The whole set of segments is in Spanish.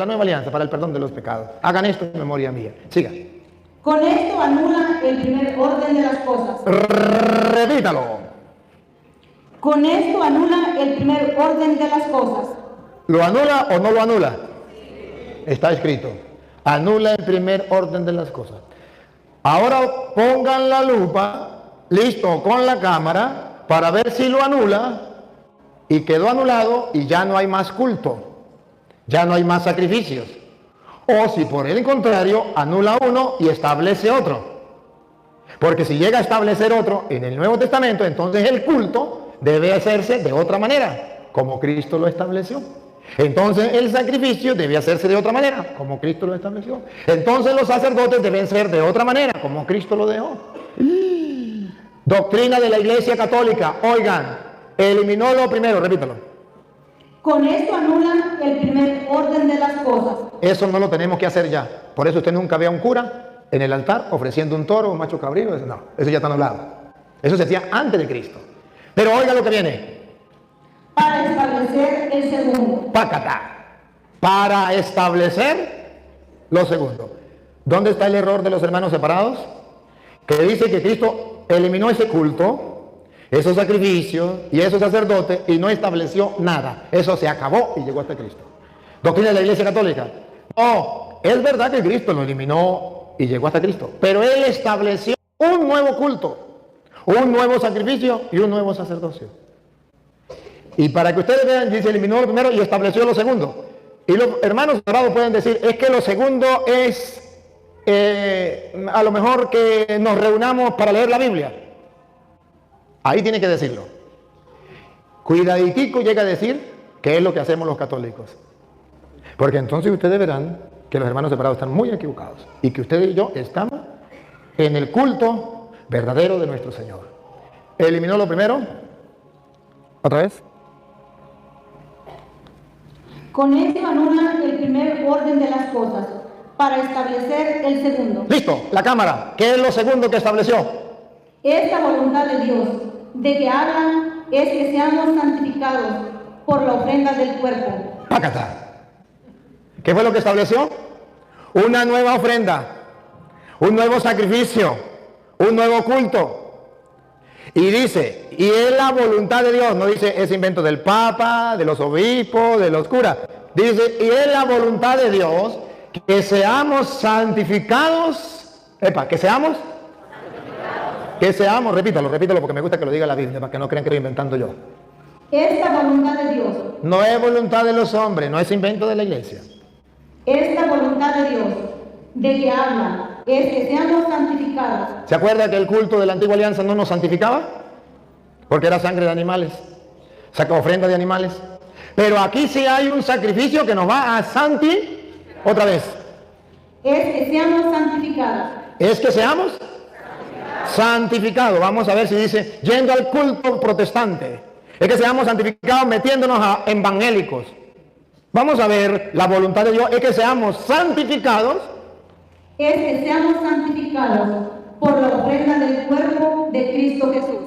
nueva alianza para el perdón de los pecados. Hagan esto en memoria mía. Siga. Con esto anula el primer orden de las cosas. Repítalo. Con esto anula el primer orden de las cosas. ¿Lo anula o no lo anula? Está escrito. Anula el primer orden de las cosas. Ahora pongan la lupa, listo, con la cámara, para ver si lo anula, y quedó anulado y ya no hay más culto, ya no hay más sacrificios. O si por el contrario anula uno y establece otro. Porque si llega a establecer otro en el Nuevo Testamento, entonces el culto debe hacerse de otra manera, como Cristo lo estableció. Entonces el sacrificio debe hacerse de otra manera, como Cristo lo estableció. Entonces los sacerdotes deben ser de otra manera, como Cristo lo dejó. Doctrina de la Iglesia Católica, oigan, eliminó lo primero, repítalo. Con esto anula el primer orden de las cosas. Eso no lo tenemos que hacer ya. Por eso usted nunca ve a un cura en el altar ofreciendo un toro o un macho cabrío. No, eso ya está anulado. Eso se hacía antes de Cristo. Pero oiga lo que viene. Para establecer el segundo. Pácata. Para establecer lo segundo. ¿Dónde está el error de los hermanos separados? Que dice que Cristo eliminó ese culto, esos sacrificios y esos sacerdotes y no estableció nada. Eso se acabó y llegó hasta Cristo. Doctrina de la Iglesia Católica. No, es verdad que Cristo lo eliminó y llegó hasta Cristo, pero Él estableció un nuevo culto, un nuevo sacrificio y un nuevo sacerdocio. Y para que ustedes vean, dice, eliminó lo primero y estableció lo segundo. Y los hermanos separados pueden decir, es que lo segundo es a lo mejor que nos reunamos para leer la Biblia. Ahí tiene que decirlo. Cuidaditico llega a decir que es lo que hacemos los católicos. Porque entonces ustedes verán que los hermanos separados están muy equivocados y que ustedes y yo estamos en el culto verdadero de nuestro Señor. Eliminó lo primero. ¿Otra vez? Con esto anula el primer orden de las cosas para establecer el segundo. Listo, la cámara. ¿Qué es lo segundo que estableció? Esta voluntad de Dios, de que hablan, es que seamos santificados por la ofrenda del cuerpo. Pácata. ¿Qué fue lo que estableció? Una nueva ofrenda, un nuevo sacrificio, un nuevo culto. Y dice, y es la voluntad de Dios, no dice es invento del Papa, de los obispos, de los curas. Dice, y es la voluntad de Dios que seamos santificados. Que seamos. Que seamos, repítalo porque me gusta que lo diga la Biblia, para que no crean que lo inventando yo. Esta voluntad de Dios. No es voluntad de los hombres, no es invento de la iglesia. Esta voluntad de Dios, de que habla, es que seamos santificados. ¿Se acuerda que el culto de la antigua alianza no nos santificaba? Porque era sangre de animales, saca ofrenda de animales. Pero aquí sí hay un sacrificio que nos va a otra vez. Es que seamos santificados. Es que seamos santificados. Vamos a ver si dice, yendo al culto protestante. Es que seamos santificados metiéndonos a evangélicos. Vamos a ver, la voluntad de Dios es que seamos santificados. Es que seamos santificados por la ofrenda del cuerpo de Cristo Jesús.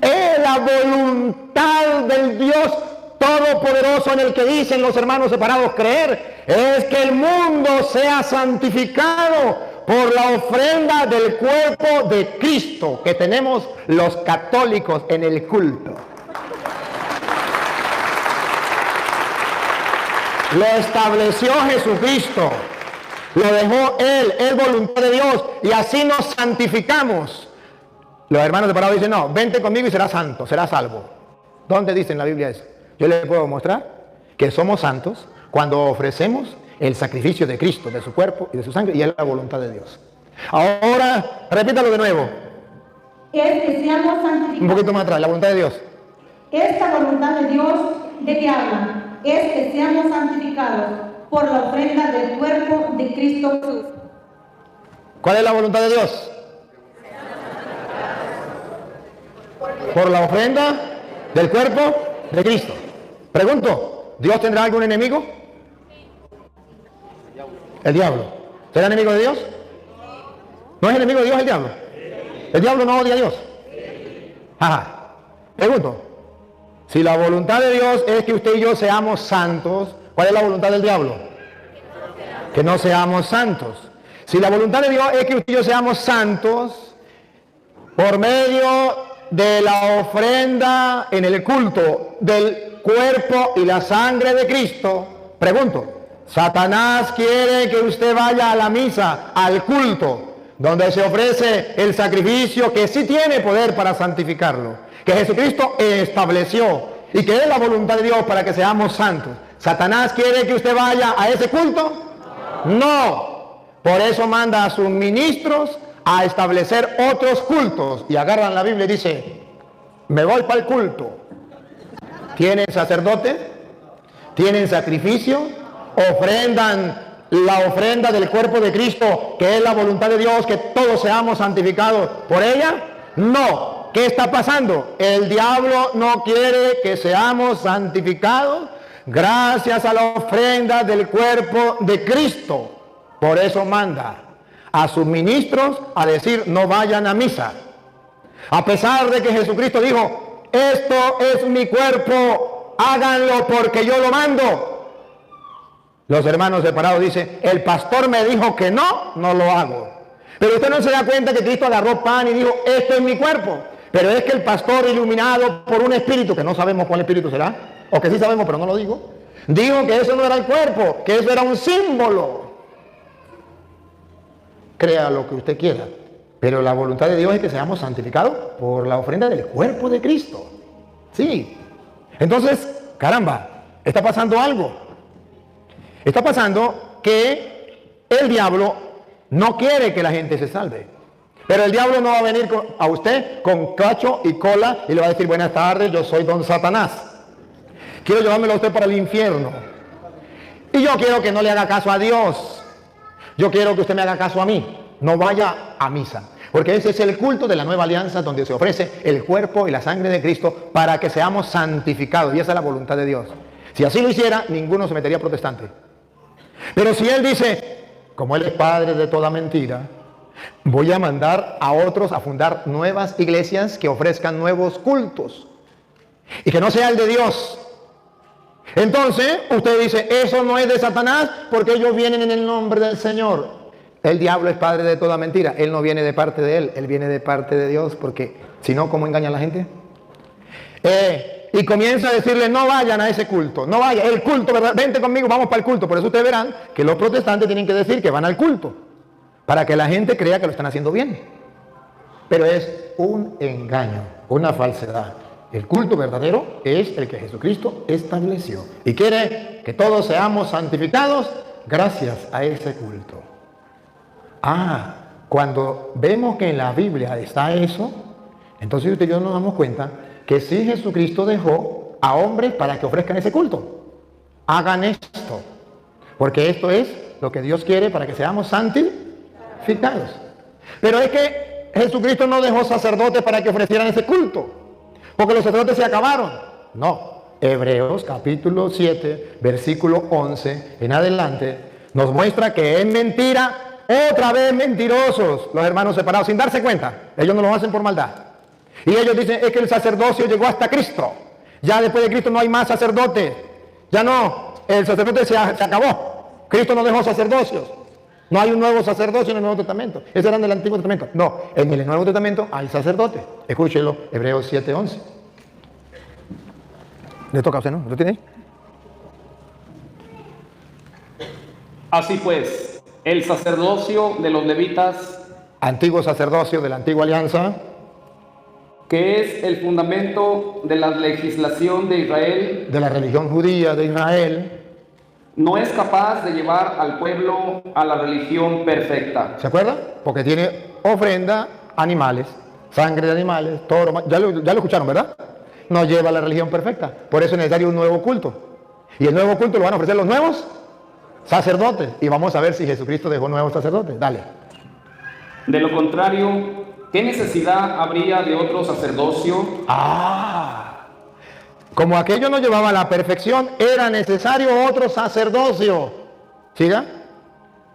Es la voluntad del Dios Todopoderoso en el que dicen los hermanos separados creer. Es que el mundo sea santificado por la ofrenda del cuerpo de Cristo que tenemos los católicos en el culto. Lo estableció Jesucristo, lo dejó Él, es voluntad de Dios, y así nos santificamos. Los hermanos separados dicen, no, vente conmigo y serás santo, serás salvo. ¿Dónde dice en la Biblia eso? Yo les puedo mostrar que somos santos cuando ofrecemos el sacrificio de Cristo, de su cuerpo y de su sangre, y es la voluntad de Dios. Ahora, repítalo de nuevo. Es que seamos santificados. Un poquito más atrás, la voluntad de Dios. Esta voluntad de Dios, de que hablan, es que seamos santificados por la ofrenda del cuerpo de Cristo Jesús. ¿Cuál es la voluntad de Dios? Por la ofrenda del cuerpo de Cristo. Pregunto, ¿Dios tendrá algún enemigo? El diablo. ¿Será enemigo de Dios? ¿No es enemigo de Dios el diablo? ¿El diablo no odia a Dios? Ajá. Pregunto, si la voluntad de Dios es que usted y yo seamos santos, ¿Cuál es la voluntad del diablo? Que no seamos santos. Si la voluntad de Dios es que usted y yo seamos santos, por medio de la ofrenda en el culto del cuerpo y la sangre de Cristo, pregunto, Satanás quiere que usted vaya a la misa, al culto, donde se ofrece el sacrificio que sí tiene poder para santificarlo, que Jesucristo estableció y que es la voluntad de Dios para que seamos santos. ¿Satanás quiere que usted vaya a ese culto? No. Por eso manda a sus ministros a establecer otros cultos y agarran la Biblia y dice, me voy para el culto. ¿Tienen sacerdote? ¿Tienen sacrificio? ¿Ofrendan la ofrenda del cuerpo de Cristo, que es la voluntad de Dios, que todos seamos santificados por ella? No. ¿Qué está pasando? El diablo no quiere que seamos santificados gracias a la ofrenda del cuerpo de Cristo. Por eso manda a sus ministros a decir, no vayan a misa. A pesar de que Jesucristo dijo, esto es mi cuerpo, háganlo porque yo lo mando. Los hermanos separados dicen, el pastor me dijo que no, no lo hago. Pero usted no se da cuenta que Cristo agarró pan y dijo, esto es mi cuerpo. Pero es que el pastor, iluminado por un espíritu, que no sabemos cuál espíritu será, o que sí sabemos pero no lo digo, dijo que eso no era el cuerpo, que eso era un símbolo. Crea lo que usted quiera, pero la voluntad de Dios es que seamos santificados por la ofrenda del cuerpo de Cristo. Sí. Entonces, caramba, está pasando algo. Está pasando que el diablo no quiere que la gente se salve. Pero el diablo no va a venir a usted con cacho y cola y le va a decir, buenas tardes, yo soy don Satanás. Quiero llevármelo a usted para el infierno. Y yo quiero que no le haga caso a Dios. Yo quiero que usted me haga caso a mí. No vaya a misa. Porque ese es el culto de la nueva alianza donde se ofrece el cuerpo y la sangre de Cristo para que seamos santificados. Y esa es la voluntad de Dios. Si así lo hiciera, ninguno se metería protestante. Pero si él dice, como él es padre de toda mentira, voy a mandar a otros a fundar nuevas iglesias que ofrezcan nuevos cultos. Y que no sea el de Dios. Entonces, usted dice, eso no es de Satanás porque ellos vienen en el nombre del Señor. El diablo es padre de toda mentira. Él no viene de parte de él, él viene de parte de Dios, porque si no, ¿cómo engaña a la gente? Y comienza a decirle, no vayan a ese culto, no vayan, el culto, ¿verdad? Vente conmigo, vamos para el culto. Por eso ustedes verán que los protestantes tienen que decir que van al culto, para que la gente crea que lo están haciendo bien. Pero es un engaño, una falsedad. El culto verdadero es el que Jesucristo estableció. Y quiere que todos seamos santificados gracias a ese culto. Cuando vemos que en la Biblia está eso, entonces usted y yo nos damos cuenta que sí Jesucristo dejó a hombres para que ofrezcan ese culto. Hagan esto. Porque esto es lo que Dios quiere para que seamos santificados. Pero es que Jesucristo no dejó sacerdotes para que ofrecieran ese culto. Porque los sacerdotes se acabaron. No. Hebreos capítulo 7, versículo 11 en adelante, nos muestra que es mentira, otra vez mentirosos, los hermanos separados, sin darse cuenta. Ellos no lo hacen por maldad. Y ellos dicen, es que el sacerdocio llegó hasta Cristo. Ya después de Cristo no hay más sacerdotes. Ya no, el sacerdote se acabó. Cristo no dejó sacerdocios. No hay un nuevo sacerdocio en el Nuevo Testamento. Ese era en el Antiguo Testamento. No, en el Nuevo Testamento hay sacerdotes. Escúchelo, Hebreos 7:11. Le toca a usted, ¿no? ¿Lo tiene ahí? Así pues, el sacerdocio de los levitas, Antiguo sacerdocio de la antigua alianza, que es el fundamento de la legislación de Israel, de la religión judía de Israel, no es capaz de llevar al pueblo a la religión perfecta. ¿se acuerda? Porque tiene ofrenda, animales, sangre de animales, toro, ya lo escucharon, ¿verdad? No lleva a la religión perfecta. Por eso es necesario un nuevo culto. Y el nuevo culto lo van a ofrecer los nuevos sacerdotes. Y vamos a ver si Jesucristo dejó nuevos sacerdotes. Dale. De lo contrario, ¿qué necesidad habría de otro sacerdocio? Como aquello no llevaba a la perfección, era necesario otro sacerdocio. ¿Siga?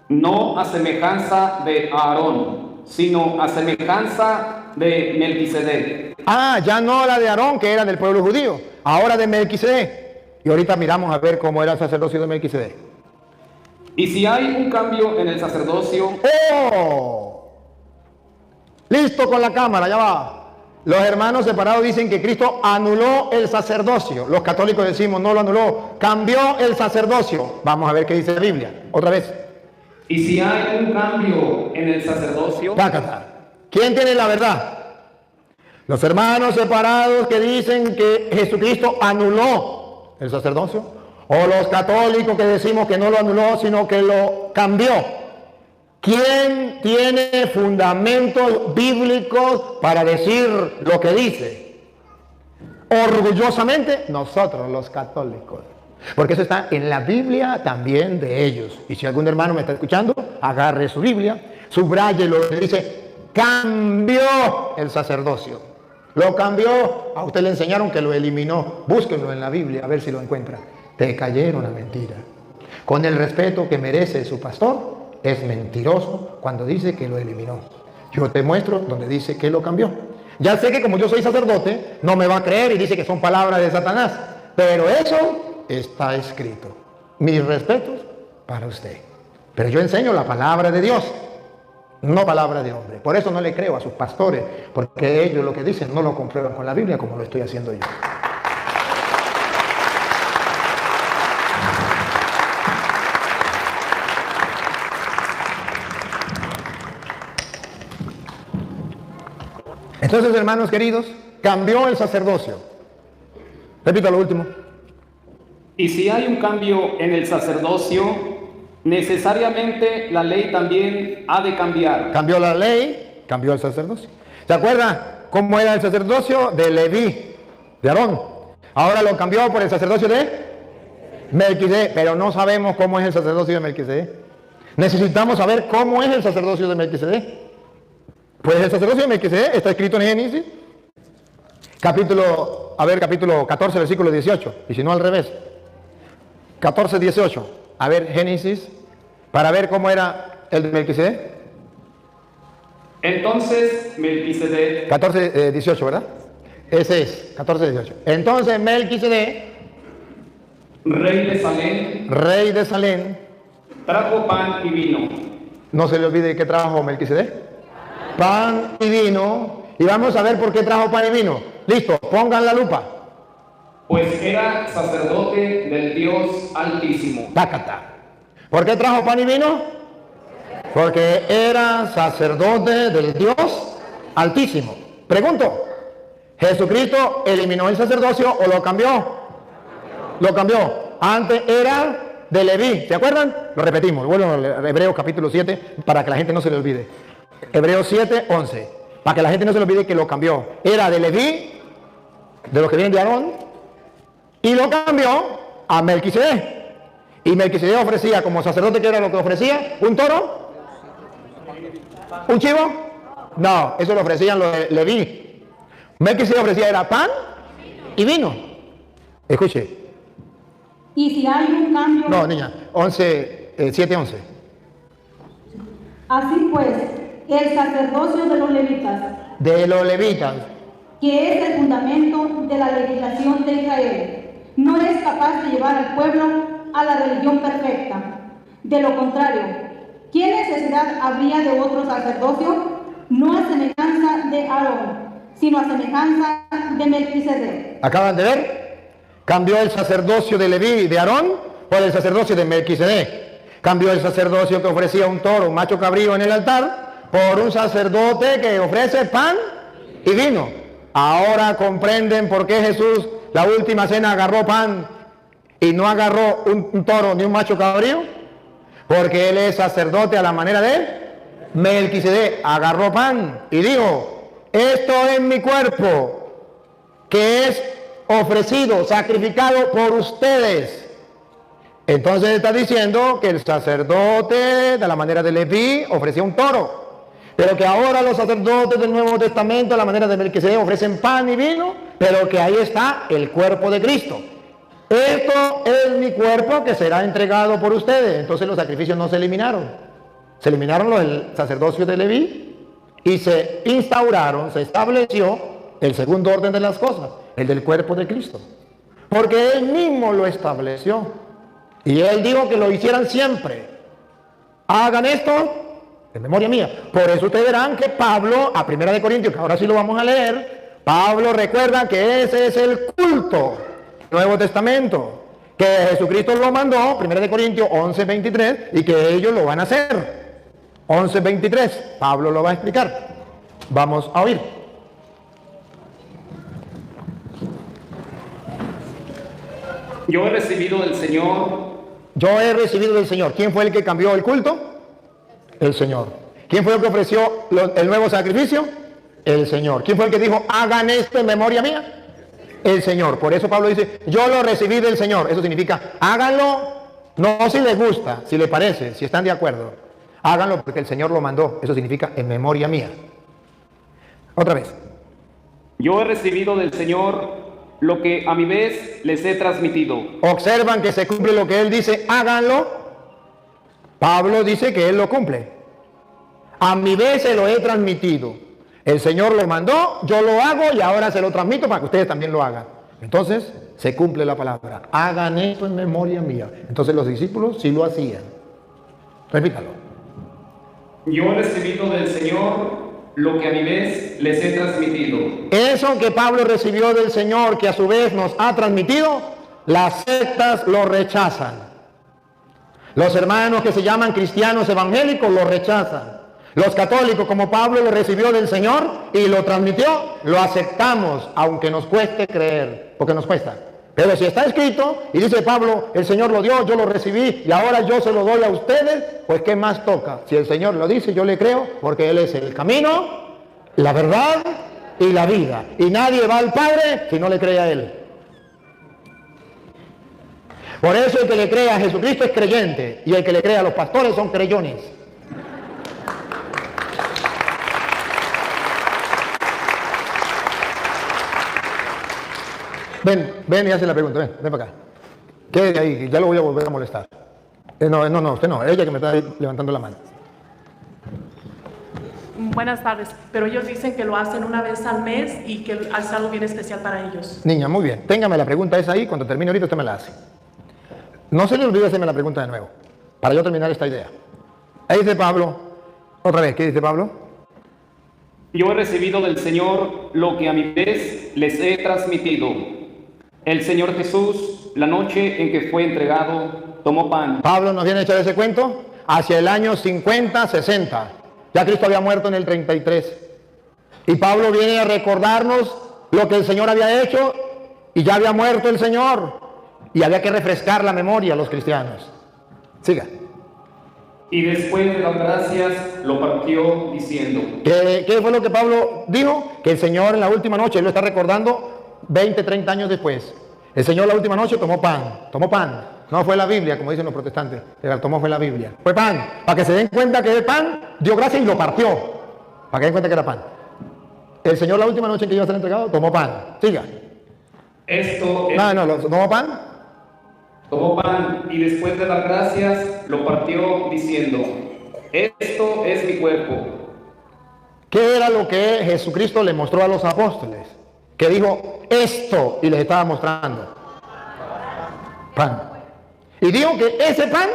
No a semejanza de Aarón, sino a semejanza de Melquisedec. Ya no la de Aarón, que era del pueblo judío, ahora de Melquisedec. y ahorita miramos a ver cómo era el sacerdocio de Melquisedec. Y si hay un cambio en el sacerdocio, ¡Oh! Listo con la cámara, ya va. Los hermanos separados dicen que Cristo anuló el sacerdocio. Los católicos decimos no lo anuló, cambió el sacerdocio. Vamos a ver qué dice la Biblia. Otra vez. y si hay un cambio en el sacerdocio, Pácata. ¿Quién tiene la verdad? Los hermanos separados que dicen que Jesucristo anuló el sacerdocio, o los católicos que decimos que no lo anuló, sino que lo cambió. ¿Quién tiene fundamentos bíblicos para decir lo que dice? Orgullosamente, nosotros los católicos. Porque eso está en la Biblia también de ellos. Y si algún hermano me está escuchando, agarre su Biblia, subraye lo que dice, cambió el sacerdocio. Lo cambió, a usted le enseñaron que lo eliminó. Búsquenlo en la Biblia a ver si lo encuentra. Te cayeron a mentira. Con el respeto que merece su pastor, es mentiroso cuando dice que lo eliminó. Yo te muestro donde dice que lo cambió. Ya sé que como yo soy sacerdote, no me va a creer y dice que son palabras de Satanás. Pero eso está escrito. Mis respetos para usted. Pero yo enseño la palabra de Dios, no palabra de hombre. Por eso no le creo a sus pastores, porque ellos lo que dicen no lo comprueban con la Biblia como lo estoy haciendo yo. Entonces, hermanos queridos, cambió el sacerdocio. Repito lo último. y si hay un cambio en el sacerdocio, necesariamente la ley también ha de cambiar. Cambió la ley, cambió el sacerdocio. ¿Se acuerdan cómo era el sacerdocio de Leví, de Aarón? Ahora lo cambió por el sacerdocio de Melquisedec, pero no sabemos cómo es el sacerdocio de Melquisedec. Necesitamos saber cómo es el sacerdocio de Melquisedec. Pues el sacerdocio de Melquisedec está escrito en Génesis, capítulo 14, versículo 18, y si no al revés, 14, 18. A ver, Génesis, para ver cómo era el de Melquisedec. Entonces Melquisedec, 14, 18, ¿verdad? Ese es, 14, 18. Entonces Melquisedec, rey de Salem, trajo pan y vino. no se le olvide que trajo Melquisedec. Pan y vino. Y vamos a ver por qué trajo pan y vino. Listo, pongan la lupa. Pues era sacerdote del Dios Altísimo. Tácata. ¿Por qué trajo pan y vino? Porque era sacerdote del Dios Altísimo. Pregunto, ¿Jesucristo eliminó el sacerdocio o lo cambió? Lo cambió. Antes era de Leví. ¿Se acuerdan? Lo repetimos. Vuelvo a Hebreos capítulo 7 para que la gente no se le olvide. Hebreos 7, 11. Para que la gente no se le olvide que lo cambió. Era de Leví, de los que vienen de Aarón, y lo cambió a Melquisedec. Y Melquisedec ofrecía, como sacerdote, que era lo que ofrecía, un toro, un chivo. No, eso lo ofrecían los de Leví. Melquisedec ofrecía era pan y vino. Escuche. Y si hay un cambio, No, niña, 11, 7, 11. así pues, el sacerdocio de los levitas, De los levitas. que es el fundamento de la legislación de Israel, no es capaz de llevar al pueblo a la religión perfecta. De lo contrario, ¿qué necesidad habría de otro sacerdocio? No a semejanza de Aarón, sino a semejanza de Melquisedec. ¿Acaban de ver? Cambió el sacerdocio de Leví y de Aarón por el sacerdocio de Melquisedec. Cambió el sacerdocio que ofrecía un toro, un macho cabrío en el altar, por un sacerdote que ofrece pan y vino. Ahora comprenden por qué Jesús la última cena agarró pan y no agarró un toro ni un macho cabrío. Porque él es sacerdote a la manera de Melquisedec. Agarró pan y dijo, esto es mi cuerpo que es ofrecido, sacrificado por ustedes. Entonces está diciendo que el sacerdote de la manera de Leví ofrecía un toro, pero que ahora los sacerdotes del Nuevo Testamento a la manera de Melquisedec ofrecen pan y vino, pero que ahí está el cuerpo de Cristo. Esto es mi cuerpo que será entregado por ustedes. Entonces los sacrificios no se eliminaron. Se eliminaron el sacerdocio de Leví y se instauraron, se estableció el segundo orden de las cosas, el del cuerpo de Cristo. porque Él mismo lo estableció. Y Él dijo que lo hicieran siempre. Hagan esto en memoria mía. Por eso ustedes verán que Pablo, a 1 Corintios, que ahora sí lo vamos a leer, Pablo recuerda que ese es el culto del Nuevo Testamento, que Jesucristo lo mandó, 1 Corintios 11:23, y que ellos lo van a hacer. 11:23, Pablo lo va a explicar. Vamos a oír. Yo he recibido del Señor. Yo he recibido del Señor. ¿Quién fue el que cambió el culto? El Señor. ¿Quién fue el que ofreció el nuevo sacrificio? El Señor. ¿Quién fue el que dijo, hagan esto en memoria mía? El Señor. Por eso Pablo dice, yo lo recibí del Señor. Eso significa, háganlo, no si les gusta, si les parece, si están de acuerdo. Háganlo porque el Señor lo mandó. Eso significa en memoria mía. Otra vez. Yo he recibido del Señor lo que a mi vez les he transmitido. Observan que se cumple lo que Él dice, háganlo. Pablo dice que Él lo cumple. A mi vez se lo he transmitido. El Señor lo mandó, yo lo hago y ahora se lo transmito para que ustedes también lo hagan. Entonces, se cumple la palabra. Hagan esto en memoria mía. Entonces los discípulos sí lo hacían. Repítalo. Yo he recibido del Señor lo que a mi vez les he transmitido. Eso que Pablo recibió del Señor, que a su vez nos ha transmitido, las sectas lo rechazan. Los hermanos que se llaman cristianos evangélicos lo rechazan. Los católicos, como Pablo lo recibió del Señor y lo transmitió, lo aceptamos, aunque nos cueste creer, porque nos cuesta. Pero si está escrito y dice Pablo, el Señor lo dio, yo lo recibí y ahora yo se lo doy a ustedes, pues ¿qué más toca? Si el Señor lo dice, yo le creo, porque Él es el camino, la verdad y la vida. Y nadie va al Padre si no le cree a Él. Por eso el que le cree a Jesucristo es creyente y el que le cree a los pastores son creyones. Ven y hace la pregunta, ven para acá. Quédate ahí, ya lo voy a volver a molestar. No, usted no, ella que me está levantando la mano. Buenas tardes, pero ellos dicen que lo hacen una vez al mes y que es algo bien especial para ellos. Niña, muy bien, téngame la pregunta esa ahí, cuando termine ahorita usted me la hace. No se le olvide hacerme la pregunta de nuevo, para yo terminar esta idea. Ahí dice Pablo, otra vez, ¿qué dice Pablo? Yo he recibido del Señor lo que a mi vez les he transmitido. El Señor Jesús, la noche en que fue entregado, tomó pan. Pablo nos viene a echar ese cuento hacia el año 50, 60. Ya Cristo había muerto en el 33. Y Pablo viene a recordarnos lo que el Señor había hecho y ya había muerto el Señor. Y había que refrescar la memoria a los cristianos. Siga. Y después de las gracias lo partió diciendo. ¿Qué fue lo que Pablo dijo? Que el Señor en la última noche, él lo está recordando 20, 30 años después. El Señor la última noche tomó pan. No fue la Biblia, como dicen los protestantes. El tomó fue la Biblia. Fue pan. Para que se den cuenta que el pan dio gracia y lo partió. Para que den cuenta que era pan. El Señor la última noche en que iba a ser entregado, tomó pan. Siga. Esto es... ¿tomó pan? Tomó pan y después de dar gracias lo partió diciendo, esto es mi cuerpo. ¿Qué era lo que Jesucristo le mostró a los apóstoles? Que dijo esto y les estaba mostrando. Pan. Y dijo que ese pan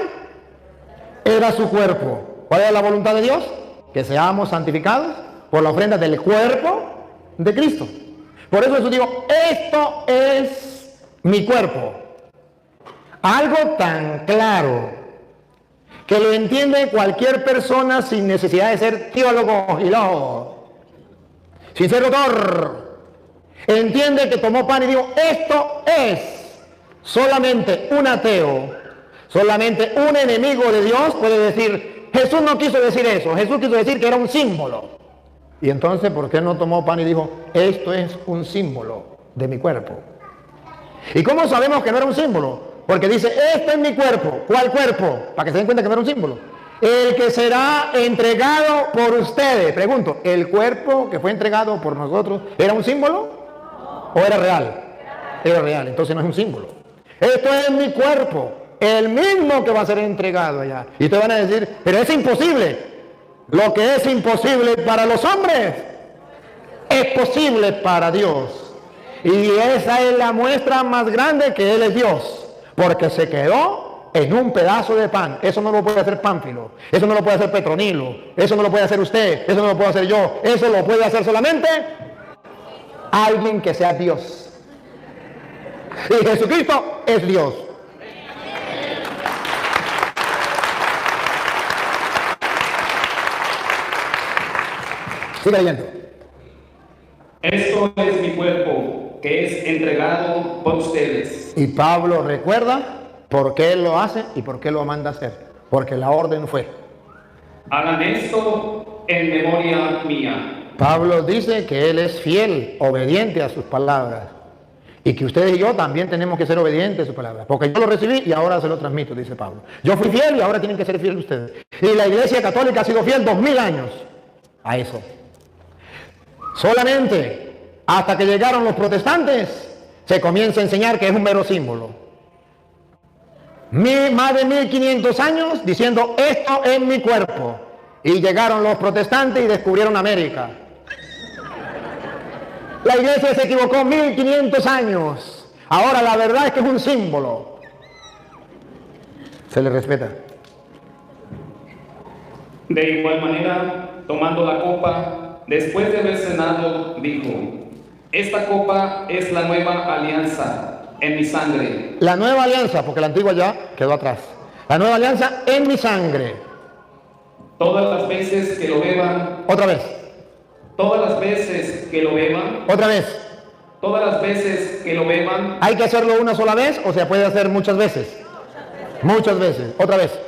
era su cuerpo. ¿Cuál era la voluntad de Dios? Que seamos santificados por la ofrenda del cuerpo de Cristo. Por eso Jesús dijo, esto es mi cuerpo. Algo tan claro que lo entiende cualquier persona sin necesidad de ser teólogo y loco, sin ser doctor. Entiende que tomó pan y dijo, esto es. Solamente un ateo, solamente un enemigo de Dios puede decir, Jesús no quiso decir eso, Jesús quiso decir que era un símbolo. Y entonces, ¿por qué no tomó pan y dijo, esto es un símbolo de mi cuerpo? ¿Y cómo sabemos que no era un símbolo? Porque dice, este es mi cuerpo. ¿Cuál cuerpo? Para que se den cuenta que no era un símbolo. El que será entregado por ustedes. Pregunto, ¿el cuerpo que fue entregado por nosotros era un símbolo? ¿O era real? Era real, entonces no es un símbolo. Esto es mi cuerpo, el mismo que va a ser entregado allá. Y ustedes van a decir, pero es imposible. Lo que es imposible para los hombres es posible para Dios. Y esa es la muestra más grande que Él es Dios, porque se quedó en un pedazo de pan. Eso no lo puede hacer Pánfilo, eso no lo puede hacer Petronilo, eso no lo puede hacer usted, eso no lo puedo hacer yo, eso lo puede hacer solamente alguien que sea Dios. Y Jesucristo es Dios. Sigue leyendo. Esto es mi cuerpo, que es entregado por ustedes. Y Pablo recuerda por qué él lo hace y por qué lo manda a hacer. Porque la orden fue. Hagan esto en memoria mía. Pablo dice que él es fiel, obediente a sus palabras. Y que ustedes y yo también tenemos que ser obedientes a sus palabras. Porque yo lo recibí y ahora se lo transmito, dice Pablo. Yo fui fiel y ahora tienen que ser fieles ustedes. Y la Iglesia Católica ha sido fiel 2000 años a eso. Solamente hasta que llegaron los protestantes se comienza a enseñar que es un mero símbolo. Más de 1500 años diciendo esto es mi cuerpo. Y llegaron los protestantes y descubrieron América. La iglesia se equivocó 1500 años. Ahora la verdad es que es un símbolo. Se le respeta. De igual manera, tomando la copa, después de haber cenado, dijo: esta copa es la nueva alianza en mi sangre. La nueva alianza, porque la antigua ya quedó atrás. La nueva alianza en mi sangre. Todas las veces que lo beban, Otra vez, todas las veces que lo beban, otra vez. todas las veces que lo beban, ¿Hay que hacerlo una sola vez o se puede hacer muchas veces? Muchas veces. Otra vez.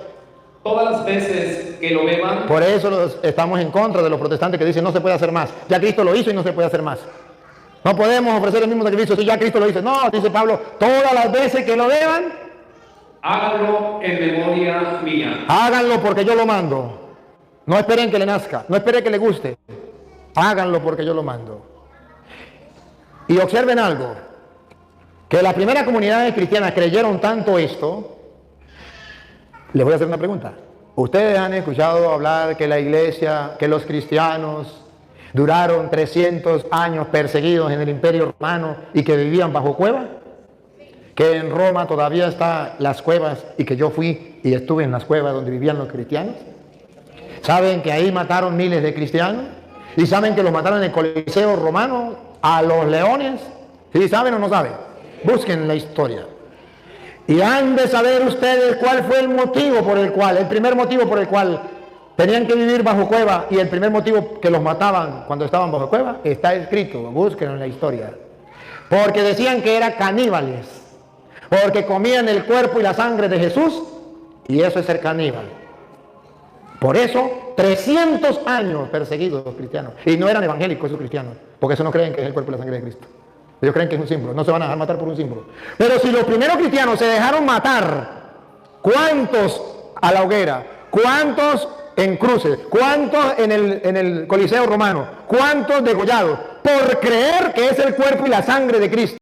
todas las veces que lo beban, Por eso estamos en contra de los protestantes que dicen no se puede hacer más. Ya Cristo lo hizo y no se puede hacer más. No podemos ofrecer el mismo sacrificio si ya Cristo lo hizo. No, dice Pablo, todas las veces que lo beban, háganlo en memoria mía. háganlo porque yo lo mando. No esperen que le nazca, no esperen que le guste. Háganlo porque yo lo mando. Y observen algo, que las primeras comunidades cristianas creyeron tanto esto. Les voy a hacer una pregunta. ¿Ustedes han escuchado hablar que la iglesia, que los cristianos duraron 300 años perseguidos en el Imperio Romano y que vivían bajo cuevas? Que en Roma todavía están las cuevas y que yo fui y estuve en las cuevas donde vivían los cristianos. ¿Saben que ahí mataron miles de cristianos? ¿Y saben que los mataron en el Coliseo romano a los leones? ¿Sí saben o no saben? Busquen la historia. Y han de saber ustedes cuál fue el motivo por el cual, el primer motivo por el cual tenían que vivir bajo cueva y el primer motivo que los mataban cuando estaban bajo cueva, está escrito, búsquenlo en la historia. Porque decían que eran caníbales, porque comían el cuerpo y la sangre de Jesús, y eso es ser caníbal. Por eso, 300 años perseguidos los cristianos. Y no eran evangélicos esos cristianos, porque eso no creen que es el cuerpo y la sangre de Cristo. Ellos creen que es un símbolo, no se van a dejar matar por un símbolo. Pero si los primeros cristianos se dejaron matar, ¿cuántos a la hoguera? ¿Cuántos en cruces? ¿Cuántos en el Coliseo romano? ¿Cuántos degollados? Por creer que es el cuerpo y la sangre de Cristo.